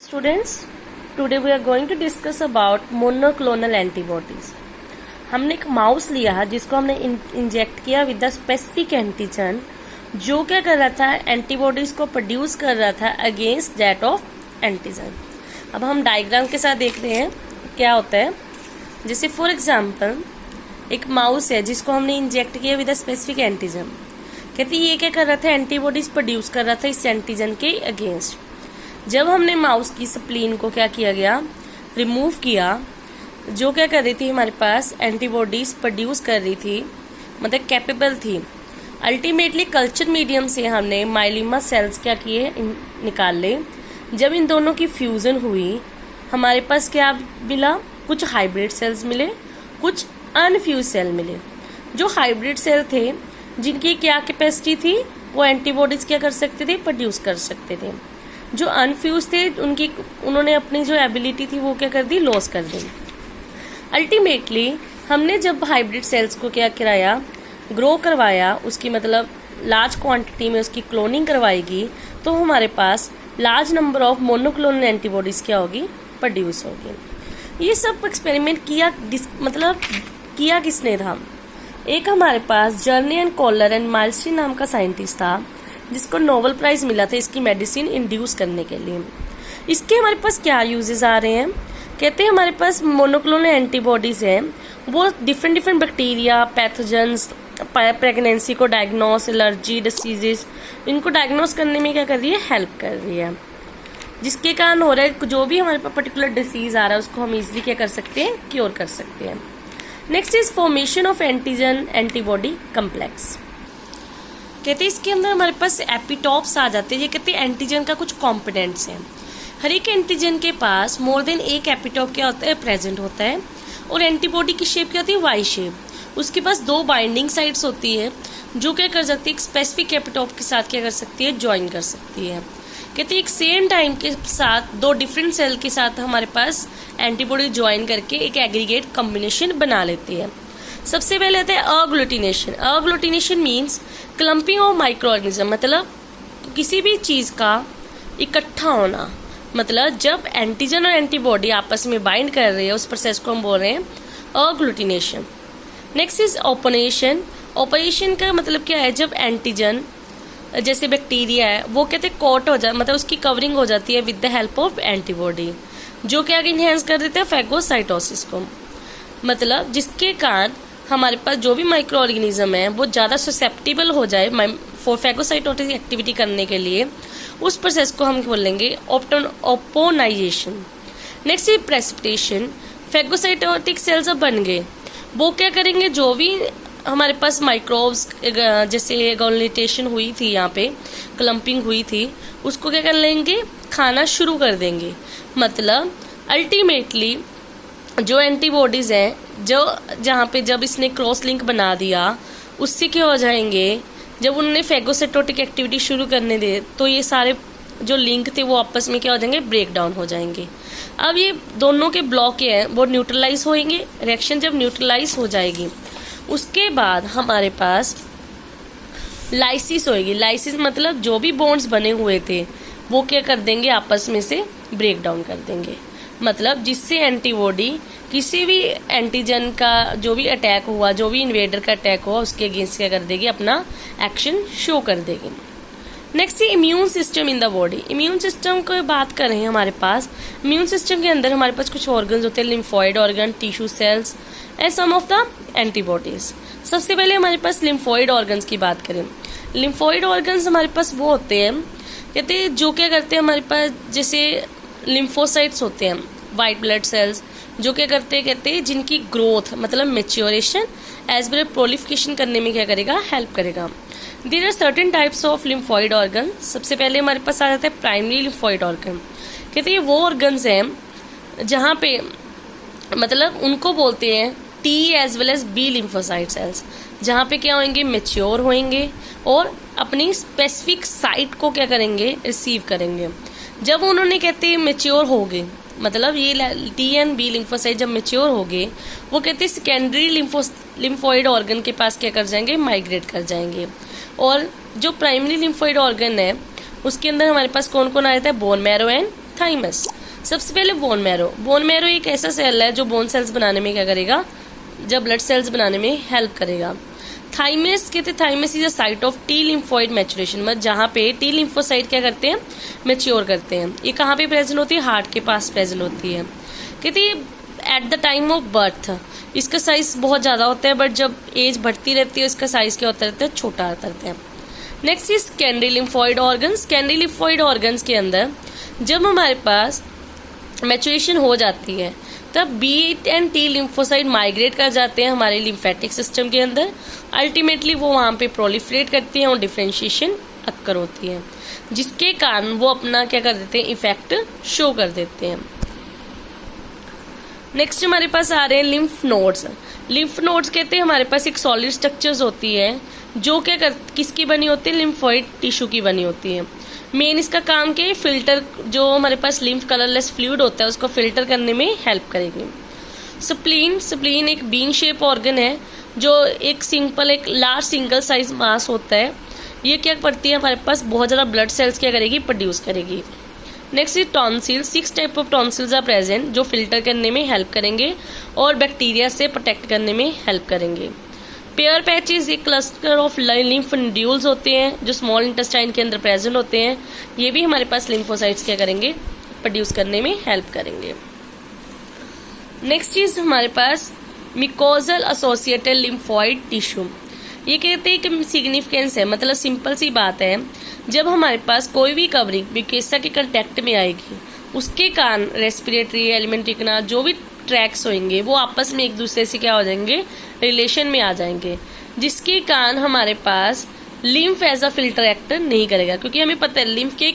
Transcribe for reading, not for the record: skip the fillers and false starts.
Students, today we are going to discuss about monoclonal antibodies. हमने एक mouse लिया जिसको हमने इंजेक्ट किया विद द स्पेसिफिक एंटीजन जो क्या कर रहा था, एंटीबॉडीज को प्रोड्यूस कर रहा था अगेंस्ट दैट ऑफ एंटीजन. अब हम डायग्राम के साथ देख रहे हैं क्या होता है. जैसे फॉर एग्जांपल एक माउस है जिसको हमने इंजेक्ट किया विद द स्पेसिफिक एंटीजन. कहते ये क्या कर रहा था, एंटीबॉडीज प्रोड्यूस कर रहा था इस एंटीजन के अगेंस्ट. जब हमने माउस की स्प्लीन को क्या किया गया, रिमूव किया, जो क्या कर रही थी हमारे पास एंटीबॉडीज प्रोड्यूस कर रही थी, मतलब कैपेबल थी. अल्टीमेटली कल्चर मीडियम से हमने माइलिमा सेल्स क्या किए, निकाल ले. जब इन दोनों की फ्यूजन हुई हमारे पास क्या मिला, कुछ हाइब्रिड सेल्स मिले, कुछ अनफ्यूज सेल मिले. जो हाइब्रिड सेल थे जिनकी क्या कैपेसिटी थी, वो एंटीबॉडीज क्या कर सकते थे, प्रोड्यूस कर सकते थे. जो अनफ्यूज थे उन्होंने अपनी जो एबिलिटी थी वो क्या कर दी, लॉस कर दी. अल्टीमेटली हमने जब हाइब्रिड सेल्स को क्या कराया, ग्रो करवाया, उसकी मतलब लार्ज क्वांटिटी में उसकी क्लोनिंग करवाएगी, तो हमारे पास large number of monoclonal antibodies क्या होगी, प्रोड्यूस होगी. ये सब एक्सपेरिमेंट किया किसने था. एक हमारे पास जर्नी एंड कॉलर एंड माइल्स्टीन नाम का साइंटिस्ट था जिसको नोबेल प्राइज मिला था इसकी मेडिसिन इंड्यूस करने के लिए. इसके हमारे पास क्या यूजेस आ रहे हैं. कहते हैं हमारे पास मोनोक्लोनल एंटीबॉडीज हैं, वो डिफरेंट बैक्टीरिया, पैथोजेंस, प्रेगनेंसी को डायग्नोस, एलर्जी, डिसीजेस, इनको डायग्नोस करने में क्या कर रही है, हेल्प कर रही है. जिसके कारण हो रहा है जो भी हमारे पास पर्टिकुलर डिसीज आ रहा है उसको हम इजिली क्या कर सकते हैं, क्योर कर सकते हैं. Next is formation of antigen antibody complex. कहते हैं इसके अंदर हमारे पास एपिटॉप्स आ जाते हैं. ये कहते हैं एंटीजन का कुछ कॉम्पोनेंट्स हैं. हर एक एंटीजन के पास मोर देन एक एपिटॉप क्या होता है, प्रेजेंट होता है. और एंटीबॉडी की शेप क्या होती है, वाई शेप. उसके पास दो बाइंडिंग साइट्स होती है जो क्या कर सकती है, एक स्पेसिफिक एपिटॉप के साथ क्या कर सकती है, ज्वाइन कर सकती है. कहते हैं एक सेम टाइम के साथ दो डिफरेंट सेल के साथ हमारे पास एंटीबॉडी ज्वाइन करके एक एग्रीगेट कॉम्बिनेशन बना लेती है. सबसे पहले आता है agglutination. Agglutination means clumping of micro organism, मतलब किसी भी चीज का इकट्ठा होना. मतलब जब एंटीजन और एंटीबॉडी आपस में बाइंड कर रहे हैं उस प्रोसेस को हम बोल रहे हैं अग्लूटिनेशन. Next is ओपनेशन. ओपनेशन का मतलब क्या है, जब एंटीजन जैसे बैक्टीरिया है वो कहते हैं कोट हो जाए, मतलब उसकी कवरिंग हो जाती है with the help of antibody, जो क्या इनहेंस कर देते हैं फैगोसाइटोसिस को. मतलब जिसके कारण हमारे पास जो भी माइक्रो ऑर्गेनिज्म है वो ज़्यादा ससेप्टिबल हो जाए फॉर फैगोसाइटोटिक एक्टिविटी करने के लिए, उस प्रोसेस को हम बोलेंगे opsonization. Next is precipitation. Phagocytotic cells अब बन गए, वो क्या करेंगे, जो भी हमारे पास माइक्रोब्स जैसे गॉलिटेशन हुई थी, यहाँ पे क्लम्पिंग हुई थी, उसको क्या कर लेंगे, खाना शुरू कर देंगे. मतलब अल्टीमेटली जो एंटीबॉडीज हैं, जो जहाँ पे जब इसने क्रॉस लिंक बना दिया उससे क्या हो जाएंगे, जब उन्होंने फैगोसाइटोटिक एक्टिविटी शुरू करने दे तो ये सारे जो लिंक थे वो आपस में क्या हो जाएंगे, ब्रेक डाउन हो जाएंगे. अब ये दोनों के ब्लॉक हैं वो न्यूट्रलाइज होएंगे. रिएक्शन जब न्यूट्रलाइज हो जाएगी उसके बाद हमारे पास लाइसिस होएगी. लाइसिस मतलब जो भी बॉन्ड्स बने हुए थे वो क्या कर देंगे, आपस में से ब्रेक डाउन कर देंगे. मतलब जिससे एंटीबॉडी किसी भी एंटीजन का जो भी अटैक हुआ, जो भी इन्वेडर का अटैक हुआ, उसके अगेंस्ट क्या कर देगी, अपना एक्शन शो कर देगी. नेक्स्ट है immune system in the body. Immune system को बात कर रहे हैं हमारे पास. इम्यून सिस्टम के अंदर हमारे पास कुछ ऑर्गन्स होते हैं, lymphoid organ, tissue cells and some of the antibodies. सबसे पहले हमारे पास लिम्फॉइड ऑर्गन्स की बात करें. लिम्फॉइड ऑर्गन्स हमारे पास वो होते हैं, कहते हैं जो क्या करते हैं, हमारे पास जैसे लिम्फोसाइट्स होते हैं, वाइट ब्लड सेल्स, जो क्या करते हैं, कहते हैं जिनकी ग्रोथ मतलब मेच्योरेशन एज वेल प्रोलिफिकेशन करने में क्या करेगा, हेल्प करेगा. There are certain types of lymphoid organ. सबसे पहले हमारे पास आ जाता है प्राइमरी लिम्फॉइड ऑर्गन. कहते हैं वो ऑर्गन्स हैं जहाँ पे मतलब उनको बोलते हैं T as well as B lymphocyte cells, जहाँ पे क्या होंगे, मेच्योर होंगे और अपनी स्पेसिफिक साइट को क्या करेंगे, रिसीव करेंगे. जब उन्होंने कहते हैं मेच्योर हो गए, मतलब ये टी एंड बी लिम्फोसाइट जब मेच्योर हो गए, वो कहते हैं सेकेंडरी लिम्फोइड ऑर्गन के पास क्या कर जाएंगे, माइग्रेट कर जाएंगे. और जो प्राइमरी लिम्फोइड ऑर्गन है उसके अंदर हमारे पास कौन कौन आ जाता है, बोन मैरो एंड थाइमस। सबसे पहले बोन मैरो। बोन मैरो एक ऐसा सेल है जो बोन सेल्स बनाने में क्या करेगा, जब ब्लड सेल्स बनाने में हेल्प करेगा। थाइमस कहते हैं, thymus is a site of T lymphoid maturation, मतलब जहाँ पे टी लिम्फोसाइट क्या करते हैं, मैच्योर करते हैं। ये कहाँ पे प्रेजेंट होती है, हार्ट के पास प्रेजेंट होती है। कहते हैं at the time of birth इसका साइज बहुत ज्यादा होता है, बट जब एज बढ़ती रहती है इसका साइज क्या होता रहता है, छोटा होता रहता है। Next is secondary lymphoid organs. Secondary lymphoid organs के अंदर जब हमारे पास मैचुरेशन हो जाती है तब B and T lymphocyte migrate कर जाते हैं हमारे लिम्फेटिक सिस्टम के अंदर। अल्टीमेटली वो वहाँ पे प्रोलिफरेट करती हैं और डिफ्रेंशिएशन अक्कर होती है, जिसके कारण वो अपना क्या कर देते हैं, इफेक्ट शो कर देते हैं। नेक्स्ट हमारे पास आ रहे हैं लिम्फ नोड्स। लिम्फ नोड्स कहते हैं हमारे पास एक सॉलिड स्ट्रक्चर्स होती है जो किसकी बनी होती है, लिम्फोइड टिश्यू की बनी होती है। मेन इसका काम क्या है, फिल्टर, जो हमारे पास लिम्फ कलरलेस फ्लूइड होता है उसको फिल्टर करने में हेल्प करेगी। स्प्लीन, स्प्लीन एक बीन शेप ऑर्गन है जो एक लार्ज सिंगल साइज मास होता है। ये क्या करती है, हमारे पास बहुत ज़्यादा ब्लड सेल्स क्या करेगी, प्रोड्यूस करेगी। Next is tonsil. 6 type of tonsils are present जो फिल्टर करने में हेल्प करेंगे और बैक्टीरिया से प्रोटेक्ट करने में हेल्प करेंगे। पेयर पैचेस एक क्लस्टर ऑफ लिम्फ नोड्यूल्स होते हैं जो स्मॉल इंटेस्टाइन के अंदर प्रेजेंट होते हैं। ये भी हमारे पास लिम्फोसाइट्स क्या करेंगे, प्रोड्यूस करने में हेल्प करेंगे। नेक्स्ट चीज हमारे पास मिकोजल एसोसिएटेड लिम्फोइड टिश्यू। ये कहते हैं कि सिग्निफिकेंस है, मतलब सिंपल सी बात है, जब हमारे पास कोई भी कवरिंग मिकोसा के कांटेक्ट में आएगी उसके कारण रेस्पिरेटरी, एलिमेंट्री कनाल जो भी ट्रैक्स होंगे वो आपस में एक दूसरे से क्या हो जाएंगे, रिलेशन में आ जाएंगे, जिसके कारण हमारे पास lymph as a filter act नहीं करेगा। क्योंकि हमें पता है लिम्फ के